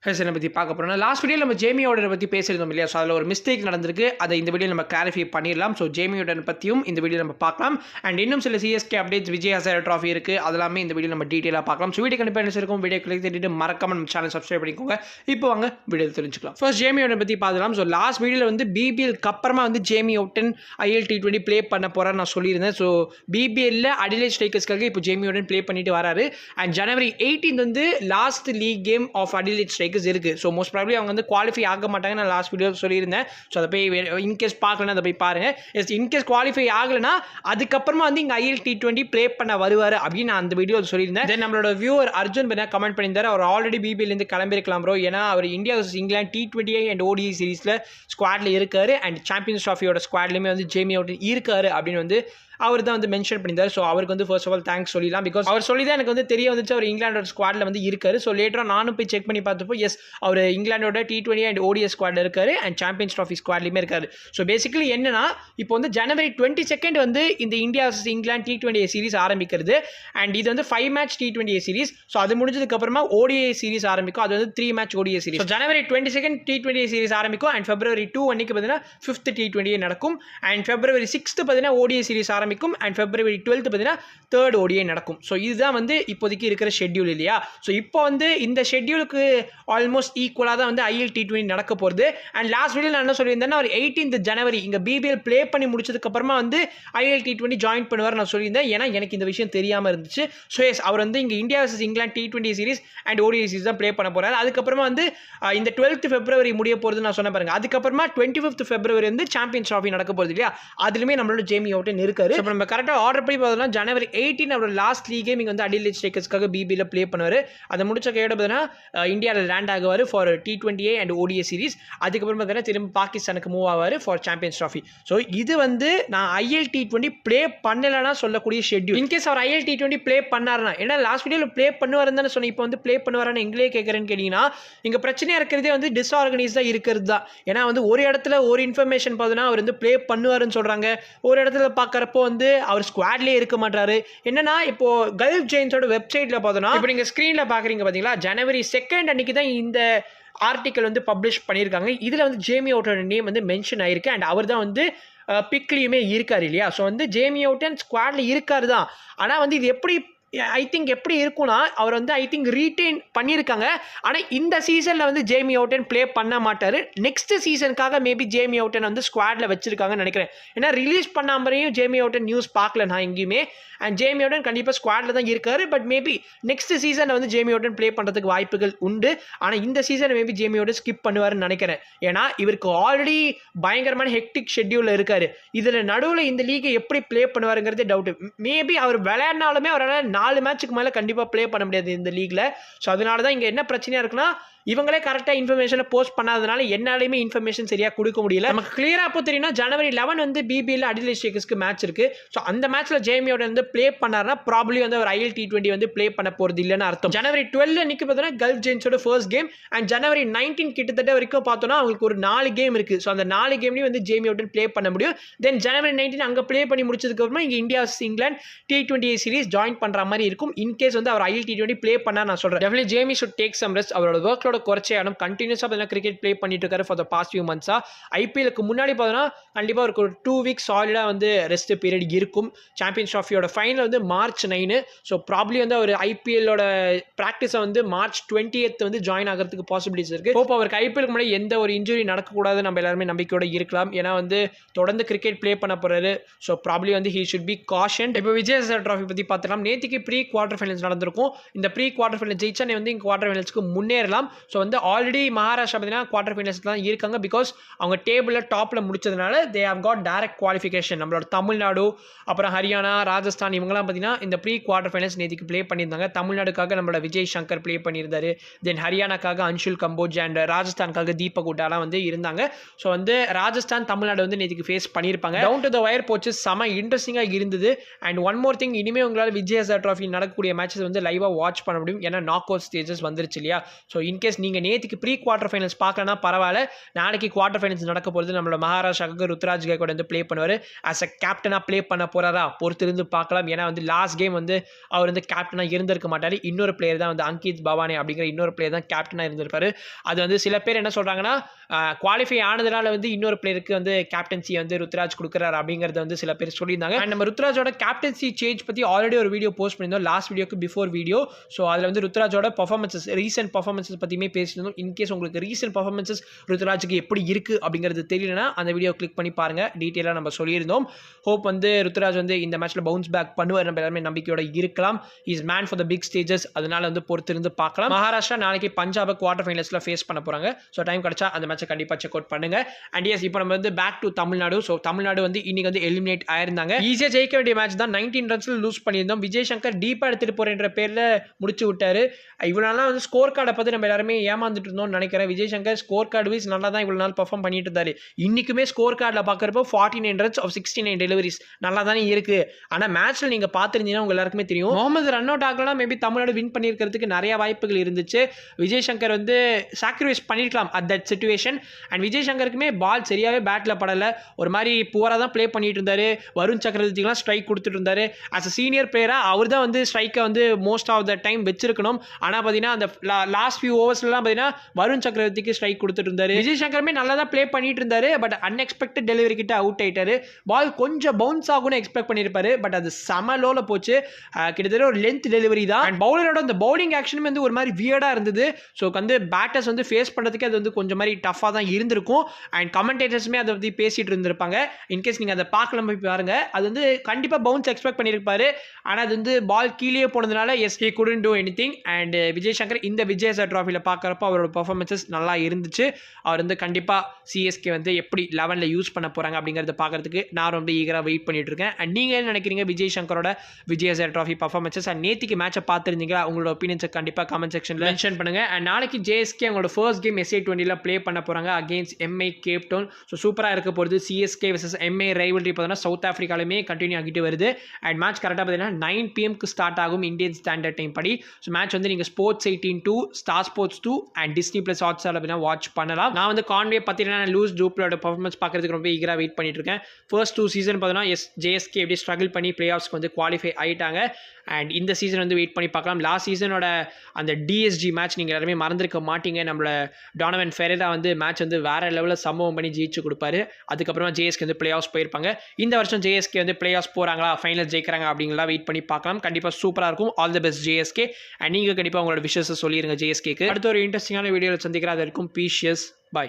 ஹெசனை பற்றி பார்க்க போகிறோம். லாஸ்ட் வீடியோ நம்ம ஜேமி ஆர்டரை பற்றி பேசியிருந்தோம் இல்லையா? ஸோ அதில் ஒரு மிஸ்டேக் நடந்திருக்கு. அதை இந்த வீடியோ நம்ம கிளாரிஃபை பண்ணிடலாம். ஸோ ஜேமி ஆர்டர் பற்றியும் இந்த வீடியோ நம்ம பார்க்கலாம். அண்ட் இன்னும் சில CSK updates, Vijay Hazare trophy இருக்குது, அதெல்லாமே இந்த வீடியோ நம்ம டீட்டெயிலாக பார்க்கலாம். ஸோ வீடியோ கண்டிப்பாக இருக்கும். வீடியோ கிளிக் பண்ணிட்டு மறக்காம நம்ம சேனல் சப்ஸ்கிரைப் பண்ணிக்கோங்க. இப்போ வாங்க வீடியோ தெரிஞ்சுக்கலாம். ஃபர்ஸ்ட் ஜேமி ஆர்டர் பற்றி பார்க்கலாம். ஸோ லாஸ்ட் வீடியோவில் வந்து பிபிஎல்க்கு அப்புறமா வந்து Jamie Ardern IL T20 play பண்ண போகிறான்னு நான் சொல்லியிருந்தேன். ஸோ பிபிஎல்ல அடிலைட் ஸ்ட்ரைக்கர்ஸ்க்காக இப்போ ஜேமி ஆர்டன் ப்ளே பண்ணிட்டு வராரு. அண்ட் January 18 வந்து last league game of Adelaide Strikers இருக்குது. ஸோ மோஸ்ட் ப்ராபப்லி அவங்க வந்து குவாலிஃபை ஆக மாட்டாங்க. நான் லாஸ்ட் வீடியோ சொல்லியிருந்தேன். ஸோ அதை போய் இன்கேஸ் பார்க்கலன்னா அதை போய் பாருங்கள். இன்கேஸ் குவாலிஃபை ஆகலைன்னா அதுக்கப்புறமா வந்து இங்கே IL T20 ப்ளே பண்ண வருவார் அப்படின்னு நான் அந்த வீடியோ சொல்லியிருந்தேன். தென் நம்மளோட வியூவர் அர்ஜுன் பண்ண கமெண்ட் பண்ணியிருந்தார், அவர் ஆல்ரெடி பிபிஎல்லேருந்து கிளம்பிருக்கலாம் ப்ரோ, ஏன்னா அவர் India vs England T20 and ODI சீரீஸில் ஸ்குவாடில் இருக்காரு. அண்ட் சாம்பியன்ஸ் ட்ராஃபியோட ஸ்குவாட்லேயுமே வந்து ஜேமி ஆர்டன் இருக்காரு அப்படின்னு வந்து அவர் தான் வந்து மென்ஷன் பண்ணியிருந்தார். ஸோ அவருக்கு வந்து ஃபர்ஸ்ட் ஆஃப் ஆல் தேங்க்ஸ் சொல்லிடலாம். பிகாஸ் அவர் சொல்லி தான் எனக்கு வந்து தெரிய வந்துச்சு அவர் இங்கிலாண்டோட ஸ்குவாடில் வந்து இருக்காரு. ஸோ லேட்டராக நானும் போய் செக் பண்ணி பார்த்தப்போ எஸ், அவர் இங்கிலாண்டோட T20 அண்ட் ODI ஸ்குவாடில் இருக்காரு அண்ட் சாம்பியன்ஸ் ட்ராஃபி ஸ்குவாட்லேயுமே இருக்காரு. ஸோ பேசிக்கலி என்னன்னா, இப்போ வந்து January 22 வந்து இந்த India vs England T20 series ஆரம்பிக்கிறது. அண்ட் இது வந்து 5 மேட்ச் T20 சீரிஸ். ஸோ அது முடிஞ்சதுக்கப்புறமா ODI சீரிஸ் ஆரம்பிக்கும். அது வந்து 3 match ODI series. So January 22 T20 series ஆரம்பிக்கும். அண்ட் February 2 அன்னைக்கு பார்த்தீங்கன்னா 5th T20 நடக்கும். அண்ட் February 6 பார்த்தீங்கன்னா ODI சீரிஸ் ஆரம்பிக்கும். அண்ட் February 12 பார்த்தீங்கன்னா 3rd ODI நடக்கும். ஸோ இதுதான் வந்து இப்போதைக்கு இருக்கிற ஷெட்யூல் இல்லையா? ஸோ இப்போ வந்து இந்த ஷெட்யூலுக்கு ஆல்மோஸ்ட் ஈக்குவலாக தான் வந்து IL T20 நடக்க போகிறது. அண்ட் லாஸ்ட் வீடியோ நான் என்ன சொல்லியிருந்தேன்னா, அவர் 18th January இங்கே பிபிஎல் ப்ளே பண்ணி முடிச்சதுக்கப்புறமா வந்து IL T20 ஜாயின் பண்ணுவார் நான் சொல்லியிருந்தேன். ஏன்னா எனக்கு இந்த விஷயம் தெரியாமல் இருந்துச்சு. ஸோ எஸ், அவர் வந்து இங்கே India vs England T20 series and ODI series தான் ப்ளே பண்ண போகிறார். அதுக்கப்புறமா வந்து இந்த 12th February முடிய போகிறது நான் சொன்ன பாருங்க. அதுக்கப்புறமா 25th February வந்து சாம்பியன்ஸ் ட்ராஃபி நடக்க போகிறது இல்லையா? அதுலேயுமே நம்மளோட ஜேமி ஆர்டன் இருக்காரு. இப்போ நம்ம கரெக்டாக ஆர்டர் பண்ணி பார்த்தோம்னா January 18 அவரோட லாஸ்ட் லீக் கேம் இங்கே வந்து அடிலைட் ஸ்ட்ரைக்கர்ஸ்க்காக பிபியில் ப்ளே பண்ணுவார். அதை முடிச்ச கையோட பார்த்தீங்கன்னா இந்தியாவில் லேண்ட் ஆகுவார் for T20 and ODI series. அதுக்கப்புறம் பார்த்தீங்கன்னா திரும்ப பாகிஸ்தானுக்கு மூவ் ஆவார் ஃபார் சாம்பியன்ஸ் ட்ராஃபி. ஸோ இது வந்து நான் IL T20 ப்ளே பண்ணலன்னா சொல்லக்கூடிய ஷெட்யூல். இன்கேஸ் அவர் IL T20 ப்ளே பண்ணாருன்னா, ஏன்னா லாஸ்ட் வீடியோவில் ப்ளே பண்ணுவாருன்னு தானே சொன்னேன், இப்போ வந்து ப்ளே பண்ணுவாரான்னு எங்களே கேட்குறேன்னு கேட்டிங்கன்னா, இங்கே பிரச்சனையாக இருக்கிறதே வந்து டிஸ்ஆர்கனைஸ்டாக இருக்கிறது தான். ஏன்னா வந்து ஒரு இடத்துல ஒரு இன்ஃபர்மேஷன் பார்த்தோன்னா அவர் வந்து ப்ளே பண்ணுவாருன்னு சொல்கிறாங்க, ஒரு இடத்துல பார்க்குறப்போ வந்து அவர் ஸ்குவாட்லேயே இருக்க மாட்டாரு. என்னன்னா, இப்போ கல்ஃப் ஜெயின்ஸோட வெப்சைட்ல பார்த்தோம்னா, இப்போ நீங்க ஸ்கிரீன்ல பாக்குறீங்க பாத்தீங்களா, January 2 அன்னைக்கு தான் இந்த ஆர்டிக்கல் வந்து பப்ளிஷ் பண்ணியிருக்காங்க. இதுல வந்து ஜேமி ஆர்டனோட நேம் வந்து மென்ஷன் ஆயிருக்கு. அண்ட் அவர் தான் வந்து பிக்லியுமே இருக்காரு இல்லையா? ஸோ வந்து ஜேமி ஆர்டன் ஸ்குவாட்ல இருக்காரு தான். ஆனால் வந்து இது எப்படி ஐ திங்க் எப்படி இருக்கும்னா, அவர் வந்து ஐ திங்க் ரீட்டைன் பண்ணியிருக்காங்க. ஆனால் இந்த சீசனில் வந்து ஜேமி ஆர்டன் ப்ளே பண்ண மாட்டார். நெக்ஸ்ட் சீசனுக்காக மேபி ஜேமி ஆர்டன் வந்து ஸ்குவாடில் வச்சிருக்காங்கன்னு நினைக்கிறேன். ஏன்னா ரிலீஸ் பண்ணாமறையும் ஜேமி ஆர்டன் நியூஸ் பார்க்கல நான் எங்கேயுமே. அண்ட் ஜேமி ஆர்டன் கண்டிப்பாக ஸ்குவாடில் தான் இருக்காரு. பட் மேபி நெக்ஸ்ட் சீசனில் வந்து ஜேமி ஆர்டன் ப்ளே பண்ணுறதுக்கு வாய்ப்புகள் உண்டு. ஆனால் இந்த சீசனை மேபி ஜேமி ஆர்டன் ஸ்கிப் பண்ணுவாருன்னு நினைக்கிறேன். ஏன்னா இவருக்கு ஆல்ரெடி பயங்கரமான ஹெக்டிக் ஷெட்யூலில் இருக்காரு. இதில் நடுவில் இந்த லீகை எப்படி ப்ளே பண்ணுவாருங்கிறது டவுட்டு. மேபி அவர் விளையாடினாலுமே அவரால் 4 மேட்சுக்கு மேலே கண்டிப்பாக ப்ளே பண்ண முடியாது இந்த லீக்ல. ஸோ அதனால தான் இங்கே என்ன பிரச்சனையாக இருக்குன்னா, இவங்களே கரெக்டாக இன்ஃபர்மேஷனை போஸ்ட் பண்ணாதனால என்னாலையுமே இன்ஃபர்மேஷன் சரியாக கொடுக்க முடியல. நமக்கு கிளியராக அப்போ தெரியும்னா January 11 வந்து பிபிஎல் அடிலைட் ஸ்ட்ரைக்கர்ஸ்க்கு மேட்ச் இருக்கு. ஸோ அந்த மேட்ச்ல ஜேமி ஆர்டன் வந்து ப்ளே பண்ணாருன்னா ப்ராப்ளி வந்து அவர் IL T20 வந்து ப்ளே பண்ண போகிறது இல்லைன்னு அர்த்தம். January 12 அன்னைக்கு பார்த்தோன்னா கல்ஃப் ஜெயின்ஸோட ஃபர்ஸ்ட் கேம். அண்ட் January 19 கிட்டத்தட்ட வரைக்கும் பார்த்தோன்னா அவங்களுக்கு ஒரு 4 கேம் இருக்கு. ஸோ அந்த 4 கேம்லையும் வந்து ஜேமி ஆர்டன் ப்ளே பண்ண முடியும். தென் January 19 அங்கே ப்ளே பண்ணி முடிச்சதுக்கப்புறமா இங்கே India vs England T20 series join பண்ணுற மாதிரி இருக்கும். இன்கேஸ் வந்து அவர் IL T20 ப்ளே பண்ணா நான் சொல்கிறேன், definitely Jamie should take some rest. அவரோட ஒர்க்லோட குறைச்சே ஆனும் கண்டினியூஸாக பார்த்தீங்கன்னா கிரிக்கெட் ப்ளே பண்ணிட்டு இருக்காரு ஃபார் த பாஸ்ட் ஃபியூ மந்த்ஸாக. IPLக்கு முன்னாடி பார்த்தோன்னா கண்டிப்பாக ஒரு 2 வீக்ஸ் சாலிடாக வந்து ரெஸ்ட் பீரியட் இருக்கும். சாம்பியன்ஸ் ட்ராஃபியோட ஃபைனல் வந்து March 9. ஸோ ப்ராப்ளி வந்து அவர் IPLோட ப்ராக்டிஸை வந்து March 20th வந்து ஜாயின் ஆகிறதுக்கு பாசிபிலிட்டிஸ் இருக்குது. ஹோப் அவருக்கு IPLக்கு முன்னாடி எந்த ஒரு இன்ஜுரி நடக்கக்கூடாது, நம்ம எல்லாருமே நம்பிக்கையோட இருக்கலாம். ஏன்னா வந்து தொடர்ந்து கிரிக்கெட் ப்ளே பண்ண போகிறாரு. ஸோ ப்ராப்ளி வந்து ஹீ ஷுட் பி காஷன். இப்போ விஜய் ஹசாரே ட்ராஃபி பற்றி பார்த்துக்கலாம். நேற்றுக்கு ப்ரீ குவார்டர் ஃபைனல்ஸ் நடந்திருக்கும். இந்த ப்ரீ குவார்டர் ஃபைனல் ஜெயிச்சா வந்து இங்கே குவார்டர் ஃபைனல்ஸ்க்கு முன்னேறலாம். ஸோ வந்து ஆல்ரெடி மகாராஷ்டிரா பார்த்தீங்கன்னா குவார்டர் ஃபைனல்ஸ் தான் இருக்காங்க. பிகாஸ் அவங்க டேபிளில் டாப்பில் முடிச்சதுனால they have got direct qualification. நம்மளோட தமிழ்நாடு, அப்புறம் ஹரியானா, ராஜஸ்தான் இவங்கலாம் பார்த்தீங்கன்னா இந்த ப்ரீ குவார்டர் ஃபைனல்ஸ் நேற்றுக்கு ப்ளே பண்ணியிருந்தாங்க. தமிழ்நாடுக்காக நம்மளோட விஜய் சங்கர் ப்ளே பண்ணியிருந்தாரு. தென் ஹரியானாக்காக அன்ஷுல் கம்போஜ் அண்ட் ராஜஸ்தானுக்காக தீபக் குட்டாலாம் வந்து இருந்தாங்க. ஸோ வந்து ராஜஸ்தான் தமிழ்நாடு வந்து நேற்றுக்கு ஃபேஸ் பண்ணியிருப்பாங்க. டவுன் டு த வயர் போச்சு, செம இன்ட்ரெஸ்டிங்காக இருந்தது. அண்ட் ஒன் மோர் திங், இனிமேல் உங்களால் விஜய் ஹசாரே ட்ராஃபி நடக்கக்கூடிய மேட்சஸ் வந்து லைவாக வாட்ச் பண்ண முடியும். ஏன்னா நாக் அவுட் ஸ்டேஜஸ் வந்துருச்சு இல்லையா? ஸோ இன்கேஸ் இன்கேஸ் நீங்கள் நேற்றுக்கு ப்ரீ குவார்டர் ஃபைனல்ஸ் பார்க்கலன்னா பரவாயில்ல, நாளைக்கு குவார்டர் ஃபைனல்ஸ் நடக்க போகிறது. நம்மளோட மகாராஷ்டிராவுக்கு ருத்ராஜ் கைக்வாட் வந்து ப்ளே பண்ணுவார். ஆஸ் அ கேப்டனாக ப்ளே பண்ண போகிறாரா பொறுத்திருந்து பார்க்கலாம். ஏன்னா வந்து லாஸ்ட் கேம் வந்து அவர் வந்து கேப்டனாக இருந்திருக்க மாட்டார். இன்னொரு பிளேயர் தான் வந்து அங்கித் பவானி அப்படிங்கிற இன்னொரு பிளேயர் தான் கேப்டனாக இருந்திருப்பாரு. அது வந்து சில பேர் என்ன சொல்கிறாங்கன்னா, குவாலிஃபை ஆனதுனால வந்து இன்னொரு பிளேயருக்கு வந்து கேப்டன்சி வந்து ருத்ராஜ் கொடுக்குறாரு அப்படிங்கிறத வந்து சில பேர் சொல்லியிருந்தாங்க. அண்ட் நம்ம ருத்ராஜோட கேப்டன்சி சேஞ்ச் பற்றி ஆல்ரெடி ஒரு வீடியோ போஸ்ட் பண்ணியிருந்தோம், லாஸ்ட் வீடியோக்கு பிஃபோர் வீடியோ. ஸோ அதில் வந்து ருத்ராஜோட பர்ஃபார்மன்ஸஸ், ரீசென்ட் பர்ஃபார்மன்ஸஸ் பற்றியுமே பேசியிருந்தோம். இன்கேஸ் உங்களுக்கு ரீசென்ட் பர்ஃபார்மன்ஸஸ் ருத்ராஜுக்கு எப்படி இருக்குது அப்படிங்கிறது தெரியலனா அந்த வீடியோ கிளிக் பண்ணி பாருங்கள், டீட்டெயிலாக நம்ம சொல்லியிருந்தோம். ஹோப் வந்து ருத்ராஜ் வந்து இந்த மேட்ச்சில் பவுன்ஸ் பேக் பண்ணுவார், நம்ம எல்லாருமே நம்பிக்கையோட இருக்கலாம். Is man for the big stages, அதனால வந்து பொறுத்திருந்து பார்க்கலாம். மகாராஷ்டிரா நாளைக்கு பஞ்சாபை குவார்டர் ஃபைனல்ஸில் ஃபேஸ் பண்ண போகிறாங்க. ஸோ டைம் கிடைச்சா அந்த மேட்சை கண்டிப்பாக செக் அவுட் பண்ணுங்க. அண்ட் எஸ், இப்போ நம்ம வந்து back to Tamil Nadu. So Tamil Nadu வந்து இன்னைக்கு வந்து எலிமினேட் ஆயிருந்தாங்க. ஈஸியாக ஜெயிக்க வேண்டிய மேட்ச் தான், 19 ரன்ஸில் லூஸ் பண்ணியிருந்தோம். விஜய் சங்கர் டீப்பாக எடுத்துகிட்டு போகிறன்ற பேரில் முடிச்சு விட்டாரு. இவ்வளோ நாளாக வந்து ஸ்கோர் கார்டை பார்த்து நம்ம எல்லாருமே ஏமாந்துட்டு இருந்தோம்னு நினைக்கிறேன். Vijay Shankar score card wise நல்லா தான் இவ்வளோ நாள் பர்ஃபார்ம் பண்ணிட்டு இருந்தாரு. இன்னைக்குமே ஸ்கோர் கார்டில் பார்க்குறப்போ 49 ரன்ஸ் ஆஃப் 69 டெலிவரிஸ் நல்லா தானே இருக்கு. ஆனால் மேட்ச்சில் நீங்கள் பார்த்துருந்தீங்கன்னா உங்க எல்லாருக்குமே தெரியும், முகமது ரன் அவுட் ஆகலாம், மேபி தமிழ்நாடு வின் பண்ணியிருக்கிறதுக்கு நிறைய வாய்ப்புகள் இருந்துச்சு. விஜய் சங்கர் வந்து சாக்ரிஃபைஸ் பண்ணிருக்கலாம் at that situation. And Vijay சங்கருக்குமே பால் சரியாகவே பேட்டில் படலை, ஒரு மாதிரி புவராக தான் ப்ளே பண்ணிட்டு இருந்தாரு. வருண் சக்கரவர்த்திக்கெலாம் ஸ்ட்ரைக் கொடுத்துட்டு இருந்தாரு. ஆஸ் அ சீனியர் பிளேயராக அவர் தான் வந்து ஸ்ட்ரைக்கை வந்து மோஸ்ட் ஆஃப் த டைம் வச்சிருக்கணும். ஆனால் பார்த்தீங்கன்னா அந்த லாஸ்ட் ஃபியூ ஓவர்ஸ்லாம் பார்த்தீங்கன்னா வருண் சக்கரவர்த்திக்கு ஸ்ட்ரைக் கொடுத்துட்டு இருந்தாரு. விஜய் சங்கருமே நல்லா தான் ப்ளே பண்ணிட்டு இருந்தாரு. பட் அன்எக்ஸ்பெக்டட் டெலிவரி கிட்ட அவுட் ஆயிட்டாரு. பால் கொஞ்சம் பவுன்ஸ் ஆகும்னு எக்ஸ்பெக்ட் பண்ணியிருப்பாரு. பட் அது செம லோல போச்சு. கிட்டத்தட்ட ஒரு லென்த் டெலிவரி தான். அண்ட் பவுலரோட அந்த பவுலிங் ஆக்ஷனுமே வந்து ஒரு மாதிரி வியர்டாக இருந்தது. ஸோ வந்து பேட்டர்ஸ் வந்து ஃபேஸ் பண்ணுறதுக்கு அது வந்து கொஞ்சம் மாதிரி டஃபாக தான் இருந்திருக்கும். அண்ட் கமெண்டேட்டர்ஸுமே அதை பற்றி பேசிட்டு இருந்திருப்பாங்க. இன்கேஸ் நீங்கள் அதை பார்க்கலாம் போய் பாருங்க. அது வந்து கண்டிப்பாக பவுன்ஸ் எக்ஸ்பெக்ட் பண்ணியிருப்பாரு. ஆனால் அது வந்து பால் கீழே போனதுனால as he couldn't do anything. And Vijay Shankar இந்த விஜய் ஹசாரே ட்ராஃபியில் பார்க்குறப்போ அவரோட பர்ஃபார்மன்ஸஸ் நல்லா இருந்துச்சு. அவர் வந்து கண்டிப்பாக சிஎஸ்கே வந்து எப்படி 11ல் யூஸ் பண்ண போகிறாங்க அப்படிங்கிறத பார்க்கறதுக்கு நான் ரொம்ப ஈகராக வெயிட் பண்ணிட்டு இருக்கேன். அண்ட் நீங்கள் என்ன நினைக்கிறீங்க விஜய் சங்கரோட Vijay Hazare trophy performances? And நேற்றுக்கு மேட்சை பார்த்துருந்தீங்களா? உங்களோட ஒப்பீனியன்ஸை கண்டிப்பாக கமெண்ட் செக்ஷனில் மென்ஷன் பண்ணுங்கள். அண்ட் நாளைக்கு ஜேஎஸ்கே அவங்களோட ஃபர்ஸ்ட் கேம் SA20 ப்ளே பண்ண போகிறாங்க against MI Cape Town. So சூப்பராக இருக்க போகிறது. CSK vs MI ரைவல்ரி பார்த்தீங்கன்னா சவுத் ஆஃப்ரிக்காலுமே கண்டினியூ ஆகிட்டு வருது. அண்ட் மேட்ச் கரெக்டாக பார்த்தீங்கன்னா 9 PM ஸ்டார்ட் ஆகும் இந்தியன் ஸ்டாண்டர்ட் டைம் படி. ஸோ மேட்ச் வந்து நீங்கள் Sports 18-2, Star Sports 2 and Disney+ Hotstar அப்படின்னா வாட்ச் பண்ணலாம். நான் வந்து கான்வே பார்த்தீங்கன்னா லூஸ் டூப்ளோட பர்ஃபார்மன்ஸ் பார்க்கறதுக்கு ரொம்ப ஈகராக வெயிட் பண்ணிட்டு இருக்கேன். ஃபர்ஸ்ட் 2 சீசன் பார்த்தீங்கன்னா JSK எப்படி ஸ்ட்ரகிள் பண்ணி பிளே ஆஃப்ஸ்க்கு வந்து குவாலிஃபை ஆகிட்டாங்க. அண்ட் இந்த சீசன் வந்து வெயிட் பண்ணி பார்க்கலாம். லாஸ்ட் சீசனோட அந்த DSG மேட்ச் நீங்கள் எல்லாருமே மறந்துருக்க மாட்டீங்க. நம்மளோட டானவன் ஃபெரேரா வந்து மேட்ச் வந்து வேற லெவலில் சம்பவம் பண்ணி ஜெயிச்சு கொடுப்பாரு. அதுக்கப்புறமா JSK வந்து பிளே ஆஃப்ஸ் போயிருப்பாங்க. இந்த வருஷம் JSK வந்து பிளே ஆஃப்ஸ் போகிறாங்களா, ஃபைனல் ஜெயிக்கிறாங்க அப்படிங்களா வெயிட் பண்ணி பார்க்கலாம். கண்டிப்பாக சூப்பராக இருக்கும். All the best JSK. And நீங்கள் கண்டிப்பாக உங்களோட விஷயத்தை சொல்லிடுங்க JSKக்கு. அடுத்த ஒரு இன்ட்ரெஸ்டிங்கான வீடியோவில் சந்திக்கிற அது இருக்கும். பீஷியஸ்.